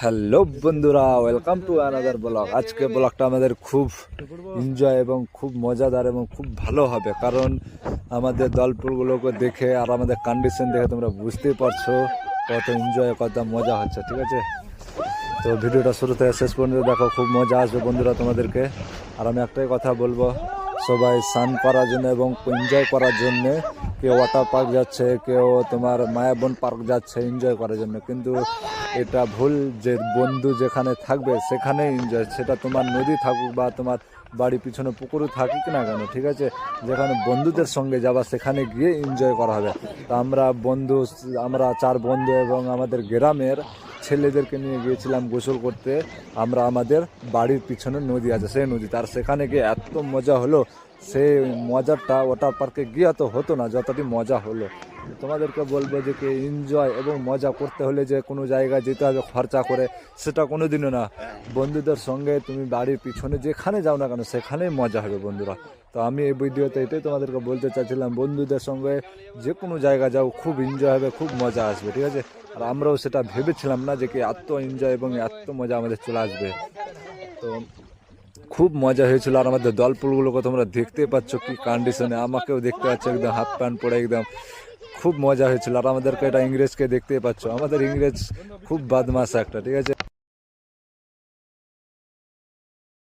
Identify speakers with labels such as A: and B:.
A: Hello বন্ধুরা, welcome to another blog. আজকে ব্লগটা আমাদের খুব এনজয় এবং খুব মজাদার এবং খুব ভালো হবে, কারণ আমাদের দলপুরগুলোকে দেখে আর আমাদের কন্ডিশন দেখে তোমরা বুঝতেই পারছো কত এনজয় কত মজা হচ্ছে। ঠিক আছে, তো ভিডিওটা শুরু থেকে শেষ পর্যন্ত দেখো, খুব মজা আসবে বন্ধুরা তোমাদেরকে। আর আমি একটাই কথা বলবো, সবাই স্নান করার জন্য এবং এনজয় করার জন্য, কেউ ওয়াটার পার্ক যাচ্ছে, কেউ তোমার মায়াবন পার্ক যাচ্ছে এনজয় করার জন্য, কিন্তু এটা ভুল। যে বন্ধু যেখানে থাকবে সেখানে এনজয়, সেটা তোমার নদী থাকুক বা তোমার বাড়ির পিছনে পুকুরে থাকুক না কেন, ঠিক আছে, যেখানে বন্ধুদের সঙ্গে যাবা সেখানে গিয়ে এনজয় করা হবে। তো আমরা 4 বন্ধু এবং আমাদের গ্রামের ছেলেদেরকে নিয়ে গিয়েছিলাম গোসল করতে। আমরা আমাদের বাড়ির পিছনে নদী আছে, সেই নদী, তার সেখানে গিয়ে এত মজা হলো। সেই মজাটা ওয়াটার পার্কে গিয়ে তো হতো না যতটি মজা হলো। তোমাদেরকে বলবো যে কি এনজয় এবং মজা করতে হলে যে কোনো জায়গায় যেতে হবে খরচা করে, সেটা কোনো দিনও না। বন্ধুদের সঙ্গে তুমি বাড়ির পিছনে যেখানে যাও না কেন সেখানেই মজা হবে বন্ধুরা। তো আমি এই ভিডিওতে এটাই তোমাদেরকে বলতে চাইছিলাম, বন্ধুদের সঙ্গে যে কোনো জায়গা যাও, খুব এনজয় হবে, খুব মজা আসবে। ঠিক আছে, আর আমরাও সেটা ভেবেছিলাম না যে কি এত এনজয় এবং এত মজা আমাদের চলে আসবে। তো খুব মজা হয়েছিল। আর আমাদের দলপুলগুলোকে তোমরা দেখতে পাচ্ছ কি কন্ডিশনে, আমাকেও দেখতে পাচ্ছ একদম হাফ প্যান্ট পরে, একদম খুব মজা হয়েছিল। আর আমাদেরকে এটা ইংরেজকে দেখতে পাচ্ছ, আমাদের ইংরেজ খুব বদমাশ একটা, ঠিক আছে।